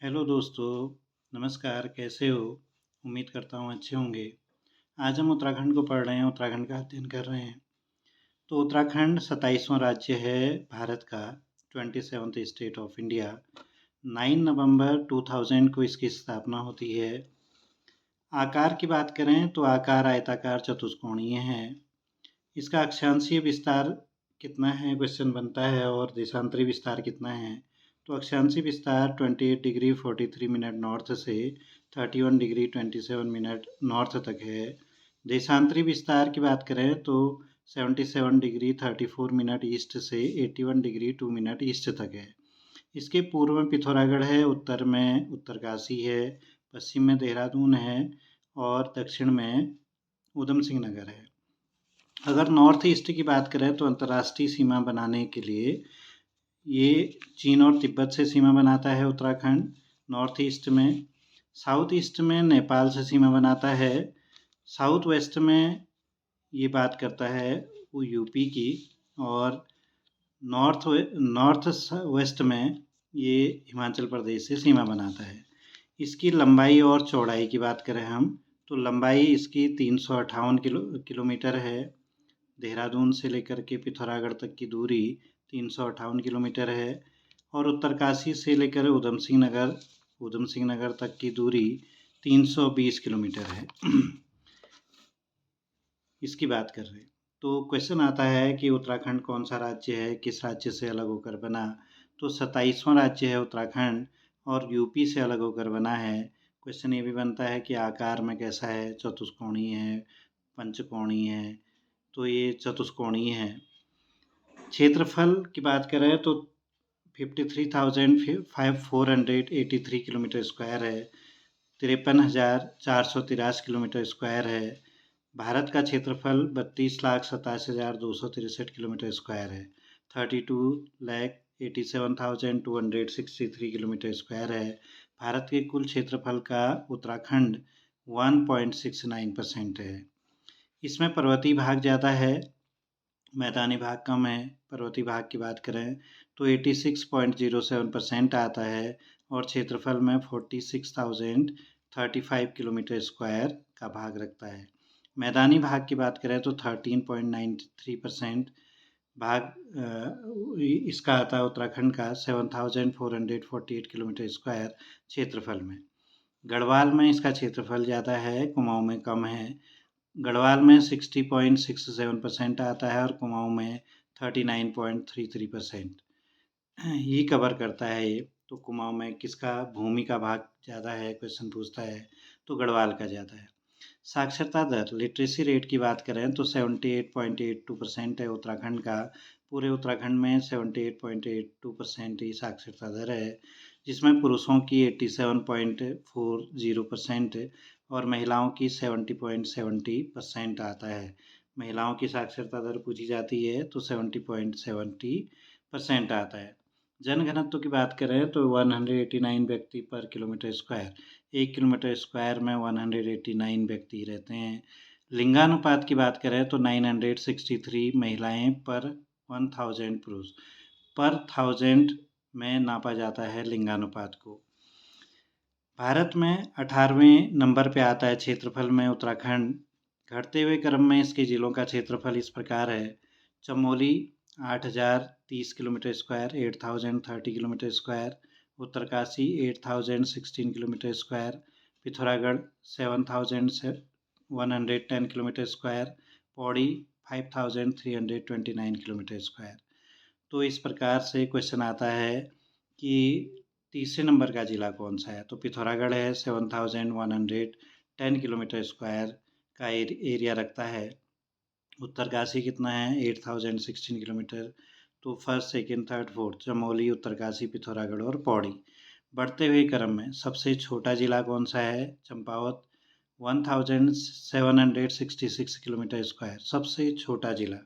Hello दोस्तों, नमस्कार। कैसे हो? उम्मीद करता हूँ अच्छे होंगे। आज हम उत्तराखंड को पढ़ रहे हैं, उत्तराखंड का अध्ययन कर रहे हैं। तो उत्तराखंड 27वां राज्य है भारत का, 27th स्टेट ऑफ इंडिया। 9 नवंबर 2000 को इसकी स्थापना होती है। आकार की बात करें तो आकार आयताकार चतुष्कोणीय है। इसका अक्षांशीय विस्तार कितना है क्वेश्चन बनता है, और देशांतरी विस्तार कितना है। तो अक्षांशीय विस्तार 28 डिग्री 43 मिनट नॉर्थ से 31 डिग्री 27 मिनट नॉर्थ तक है। देशांतरी विस्तार की बात करें तो 77 डिग्री 34 मिनट ईस्ट से 81 डिग्री 2 मिनट ईस्ट तक है। इसके पूर्व में पिथौरागढ़ है, उत्तर में उत्तरकाशी है, पश्चिम में देहरादून है और दक्षिण में ऊधम सिंह नगर है। अगर नॉर्थ ईस्ट की बात करें तो अंतर्राष्ट्रीय सीमा बनाने के लिए ये चीन और तिब्बत से सीमा बनाता है उत्तराखंड नॉर्थ ईस्ट में। साउथ ईस्ट में नेपाल से सीमा बनाता है। साउथ वेस्ट में ये बात करता है वो यूपी की, और नॉर्थ वेस्ट में ये हिमाचल प्रदेश से सीमा बनाता है। इसकी लंबाई और चौड़ाई की बात करें हम तो लंबाई इसकी 358 किलोमीटर है। देहरादून से लेकर के पिथौरागढ़ तक की दूरी 358 किलोमीटर है, और उत्तरकाशी से लेकर ऊधम सिंह नगर तक की दूरी 320 किलोमीटर है। इसकी बात कर रहे हैं तो क्वेश्चन आता है कि उत्तराखंड कौन सा राज्य है, किस राज्य से अलग होकर बना। तो 27वां राज्य है उत्तराखंड, और यूपी से अलग होकर बना है। क्वेश्चन ये भी बनता है कि आकार में कैसा है, चतुष्कोणीय है, पंचकोणीय है। तो ये चतुष्कोणीय है। क्षेत्रफल की बात करें तो 53,483 किलोमीटर स्क्वायर है। 53,483 किलोमीटर स्क्वायर है। भारत का क्षेत्रफल 32,87,263 किलोमीटर स्क्वायर है। 32,87,263 किलोमीटर स्क्वायर है। भारत के कुल क्षेत्रफल का उत्तराखंड 1.69% है। इसमें पर्वतीय भाग ज़्यादा है, मैदानी भाग कम है। पर्वतीय भाग की बात करें तो 86.07% आता है, और क्षेत्रफल में 46,035 किलोमीटर स्क्वायर का भाग रखता है। मैदानी भाग की बात करें तो 13.93% भाग इसका आता है उत्तराखंड का 7,448 किलोमीटर स्क्वायर क्षेत्रफल में। गढ़वाल में इसका क्षेत्रफल ज़्यादा है, कुमाऊँ में कम है। गढ़वाल में 60.67% आता है, और कुमाऊँ में 39.33% ही कवर करता है ये। तो कुमाऊँ में किसका भूमि का भाग ज़्यादा है क्वेश्चन पूछता है, तो गढ़वाल का ज़्यादा है। साक्षरता दर लिटरेसी रेट की बात करें तो 78.82% है उत्तराखंड का। पूरे उत्तराखंड में 78.82% ही साक्षरता दर है, जिसमें पुरुषों की 87.40% और महिलाओं की 70.70% आता है। महिलाओं की साक्षरता दर पूछी जाती है तो 70.70% आता है। जनघनत्व की बात करें तो 189 व्यक्ति पर किलोमीटर स्क्वायर, 1 किलोमीटर स्क्वायर में 189 व्यक्ति रहते हैं। लिंगानुपात की बात करें तो 963 महिलाएं पर 1000 पुरुष, पर 1000 में नापा जाता है लिंगानुपात को। भारत में 18वें नंबर पे आता है क्षेत्रफल में उत्तराखंड। घटते हुए क्रम में इसके जिलों का क्षेत्रफल इस प्रकार है। Chamoli 8,030 kilometre square, 8,030 kilometre square. Uttarkashi 8,016 kilometre square. Pithoragarh 7,110 kilometre square. Pauri 5,329 kilometre square. तो इस प्रकार से क्वेश्चन आता है कि तीसरे नंबर का ज़िला कौन सा है। तो पिथौरागढ़ है, 7,110 किलोमीटर स्क्वायर का एरिया रखता है। उत्तरकाशी कितना है, 8,016 किलोमीटर। तो first, second, third, fourth Chamoli, Uttarkashi, Pithoragarh और पौड़ी। बढ़ते हुए क्रम में सबसे छोटा ज़िला कौन सा है, चंपावत 1,766 किलोमीटर स्क्वायर सबसे छोटा ज़िला,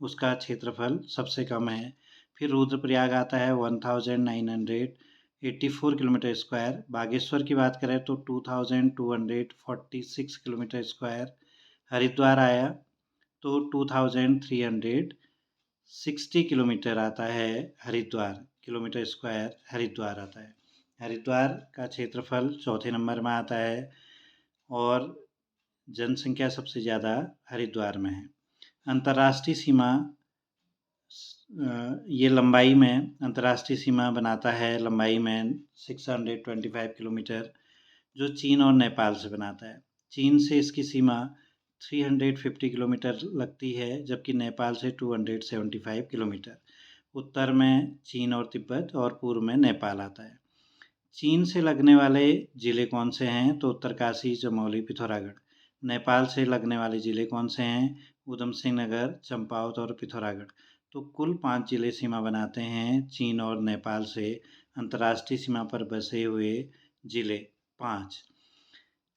उसका क्षेत्रफल सबसे कम है। फिर रुद्रप्रयाग आता है 1,984 किलोमीटर स्क्वायर। बागेश्वर की बात करें तो 2,246 किलोमीटर स्क्वायर। हरिद्वार आया तो 2,360 किलोमीटर आता है, हरिद्वार किलोमीटर स्क्वायर हरिद्वार आता है। हरिद्वार का क्षेत्रफल चौथे नंबर में आता है और जनसंख्या सबसे ज़्यादा हरिद्वार में है। अंतर्राष्ट्रीय सीमा ये लंबाई में अंतर्राष्ट्रीय सीमा बनाता है लंबाई में 625 किलोमीटर, जो चीन और नेपाल से बनाता है। चीन से इसकी सीमा 350 किलोमीटर लगती है, जबकि नेपाल से 275 किलोमीटर। उत्तर में चीन और तिब्बत और पूर्व में नेपाल आता है। चीन से लगने वाले ज़िले कौन से हैं? तो उत्तरकाशी, चमोली, पिथौरागढ़। नेपाल से लगने वाले ज़िले कौन से हैं? ऊधम सिंह नगर, चंपावत और पिथौरागढ़। तो कुल 5 ज़िले सीमा बनाते हैं चीन और नेपाल से अंतर्राष्ट्रीय सीमा पर बसे हुए ज़िले 5।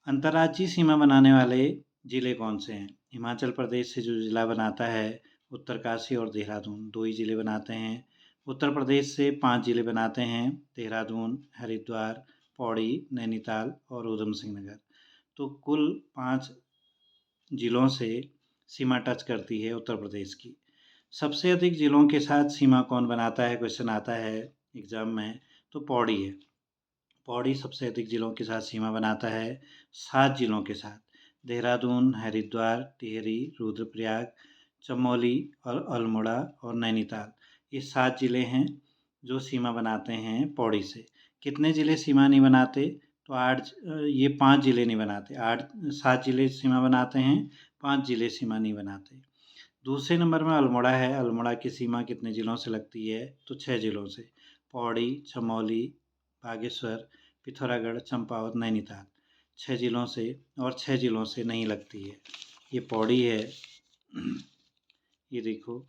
अंतर्राज्यीय सीमा बनाने वाले ज़िले कौन से हैं? हिमाचल प्रदेश से जो ज़िला बनाता है उत्तरकाशी और देहरादून, 2 ही ज़िले बनाते हैं। उत्तर प्रदेश से 5 ज़िले बनाते हैं, देहरादून, हरिद्वार, पौड़ी, नैनीताल और ऊधम सिंह नगर। तो कुल 5 ज़िलों से सीमा टच करती है उत्तर प्रदेश की। सबसे अधिक ज़िलों के साथ सीमा कौन बनाता है? क्वेश्चन आता है एग्ज़ाम में, तो पौड़ी है। पौड़ी सबसे अधिक ज़िलों के साथ सीमा बनाता है, 7 ज़िलों के साथ। देहरादून, हरिद्वार, टिहरी, रुद्रप्रयाग, चमोली और अल्मोड़ा और नैनीताल, ये 7 ज़िले हैं जो सीमा बनाते हैं पौड़ी से। कितने ज़िले सीमा नहीं बनाते? तो 8, ये 5 ज़िले नहीं बनाते। 7 ज़िले सीमा बनाते हैं, 5 ज़िले सीमा नहीं बनाते। दूसरे नंबर में अल्मोड़ा है। अल्मोड़ा की सीमा कितने ज़िलों से लगती है? तो 6 ज़िलों से। पौड़ी, चमोली, बागेश्वर, पिथौरागढ़, चंपावत, नैनीताल, 6 ज़िलों से, और 6 ज़िलों से नहीं लगती है। ये पौड़ी है, ये देखो,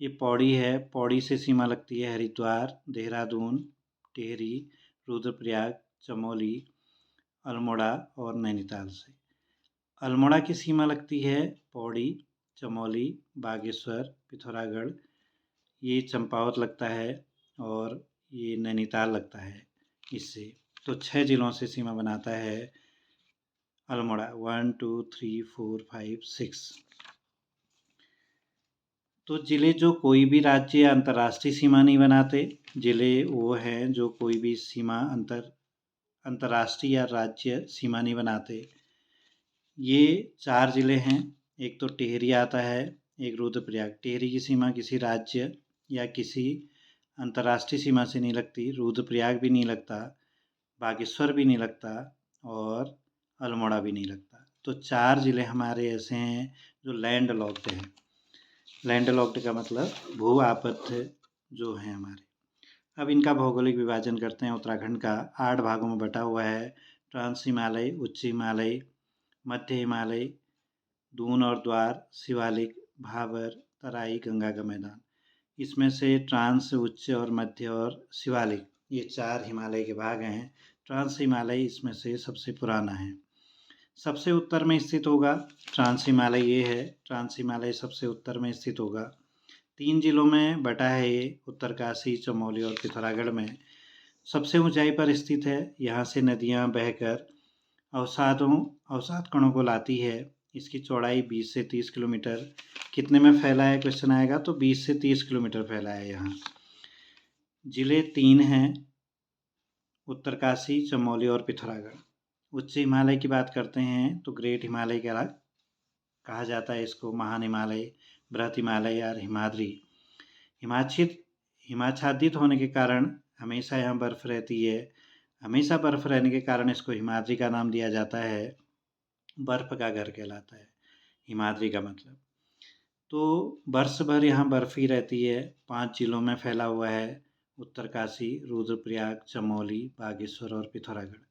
ये पौड़ी है। पौड़ी से सीमा लगती है हरिद्वार, देहरादून, टिहरी, रुद्रप्रयाग, चमोली, अल्मोड़ा और नैनीताल से। अल्मोड़ा की सीमा लगती है पौड़ी, चमोली, बागेश्वर, पिथौरागढ़, ये चंपावत लगता है और ये नैनीताल लगता है इससे। तो 6 ज़िलों से सीमा बनाता है अल्मोड़ा। 1 2 3 4 5 6। तो ज़िले जो कोई भी राज्य या अंतर्राष्ट्रीय सीमा नहीं बनाते, ज़िले वो हैं जो कोई भी सीमा अंतर्राष्ट्रीय या राज्य सीमा नहीं बनाते। ये 4 ज़िले हैं। एक तो टिहरी आता है, एक रुद्रप्रयाग। टिहरी की सीमा किसी राज्य या किसी अंतर्राष्ट्रीय सीमा से नहीं लगती, रुद्रप्रयाग भी नहीं लगता, बागेश्वर भी नहीं लगता और अल्मोड़ा भी नहीं लगता। तो 4 ज़िले हमारे ऐसे हैं जो लैंड लॉक्ड हैं। लैंड लॉक्ड का मतलब भू आपत्ति जो हैं हमारे। अब इनका भौगोलिक विभाजन करते हैं। उत्तराखंड का 8 भागों में बटा हुआ है। ट्रांस हिमालय, उच्च हिमालय, मध्य हिमालय, दून और द्वार, शिवालिक, भाबर, तराई, गंगा का मैदान। इसमें से ट्रांस, उच्च और मध्य और शिवालिक, ये 4 हिमालय के भाग हैं। ट्रांस हिमालय इसमें से सबसे पुराना है। सबसे उत्तर में स्थित होगा ट्रांस हिमालय, ये है। ट्रांस हिमालय सबसे उत्तर में स्थित होगा। 3 ज़िलों में बटा है ये, उत्तरकाशी, चमोली और पिथौरागढ़ में। सबसे ऊंचाई पर स्थित है। यहाँ से नदियाँ बहकर अवसाद कणों को लाती है। इसकी चौड़ाई 20 से 30 किलोमीटर। कितने में फैला है क्वेश्चन आएगा? तो 20 से 30 किलोमीटर फैला है यहाँ। ज़िले 3 हैं, उत्तरकाशी, चमोली और पिथौरागढ़। उच्च हिमालय की बात करते हैं तो ग्रेट हिमालय कहा जाता है इसको, महान हिमालय, बृहत हिमालय और हिमाद्री। हिमाच्छादित होने के कारण हमेशा यहाँ बर्फ़ रहती है। हमेशा बर्फ़ रहने के कारण इसको हिमाद्री का नाम दिया जाता है। बर्फ़ का घर कहलाता है हिमाद्री का मतलब। तो वर्ष भर यहाँ बर्फ़ ही रहती है। 5 ज़िलों में फैला हुआ है, उत्तरकाशी, रुद्रप्रयाग, चमोली, बागेश्वर और पिथौरागढ़।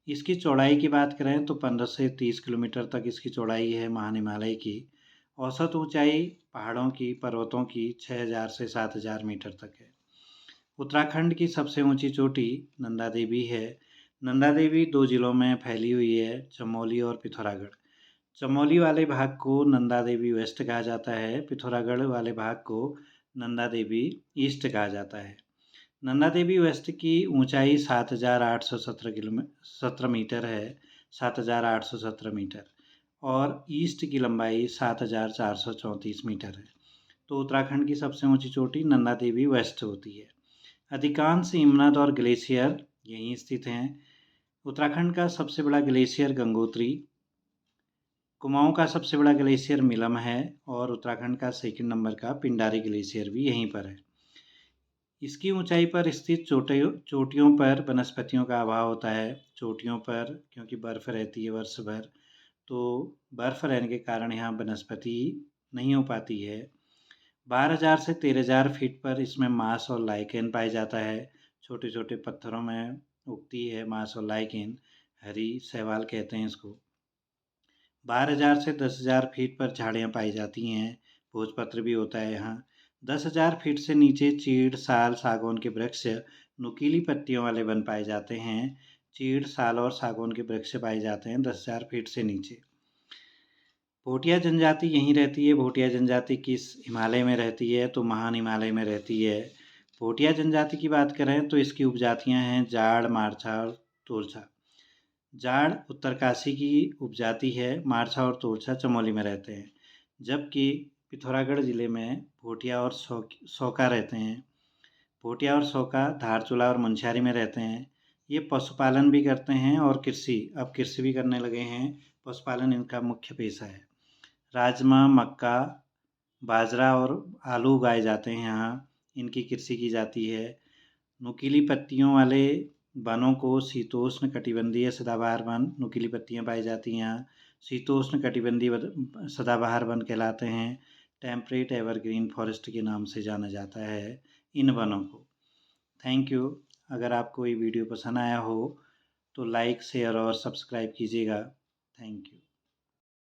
इसकी चौड़ाई की बात करें तो 15 से 30 किलोमीटर तक इसकी चौड़ाई है महान हिमालय की। औसत ऊंचाई पहाड़ों की, पर्वतों की 6000 से 7000 मीटर तक है। उत्तराखंड की सबसे ऊंची चोटी नंदा देवी है। नंदा देवी 2 ज़िलों में फैली हुई है, चमोली और पिथौरागढ़। चमोली वाले भाग को नंदा देवी वेस्ट कहा जाता है, पिथौरागढ़ वाले भाग को नंदा देवी ईस्ट कहा जाता है। नंदा देवी वेस्ट की ऊंचाई 7,817 मीटर है, 7,817 मीटर, और ईस्ट की लंबाई 7,434 मीटर है। तो उत्तराखंड की सबसे ऊंची चोटी नंदा देवी वेस्ट होती है। अधिकांश हिमनद और ग्लेशियर यहीं स्थित हैं। उत्तराखंड का सबसे बड़ा ग्लेशियर गंगोत्री, कुमाऊं का सबसे बड़ा ग्लेशियर मिलम है और उत्तराखंड का सेकंड नंबर का पिंडारी ग्लेशियर भी यहीं पर है। इसकी ऊंचाई पर स्थित चोटियों पर वनस्पतियों का अभाव होता है। चोटियों पर क्योंकि बर्फ़ रहती है वर्ष भर, तो बर्फ़ रहने के कारण यहाँ वनस्पति नहीं हो पाती है। 12,000 से 13,000 फीट पर इसमें मास और लाइकेन पाया जाता है। छोटे छोटे पत्थरों में उगती है मास और लाइकेन, हरी शैवाल कहते हैं इसको। 12,000 से 10,000 फीट पर झाड़ियाँ पाई जाती हैं। भोजपत्र भी होता है यहाँ। 10,000 फीट से नीचे चीड़, साल, सागौन के वृक्ष, नुकीली पत्तियों वाले वन पाए जाते हैं। चीड़, साल और सागौन के वृक्ष पाए जाते हैं 10,000 फीट से नीचे। भोटिया जनजाति यहीं रहती है। भोटिया जनजाति किस हिमालय में रहती है? तो महान हिमालय में रहती है। भोटिया जनजाति की बात करें तो इसकी उपजातियां हैं जाड़, मारछा और तोरछा। जाड़ उत्तरकाशी की उपजाति है। मारछा और तोरछा चमोली में रहते हैं, जबकि पिथौरागढ़ जिले में भोटिया और सौका रहते हैं। भोटिया और सौका धारचूला और मुंशियारी में रहते हैं। ये पशुपालन भी करते हैं और अब कृषि भी करने लगे हैं। पशुपालन इनका मुख्य पेशा है। राजमा, मक्का, बाजरा और आलू उगाए जाते हैं यहाँ। इनकी कृषि की जाती है। नुकीली पत्तियों वाले वनों को शीतोष्ण कटिबंधीय सदाबहार वन, नुकीली पत्तियाँ पाई जाती हैं यहाँ, शीतोष्ण कटिबंधीय सदाबहार वन कहलाते हैं। टेम्परेट एवरग्रीन फॉरेस्ट के नाम से जाना जाता है इन वनों को। Thank you. अगर आपको ये वीडियो पसंद आया हो तो लाइक, शेयर और सब्सक्राइब कीजिएगा। Thank you.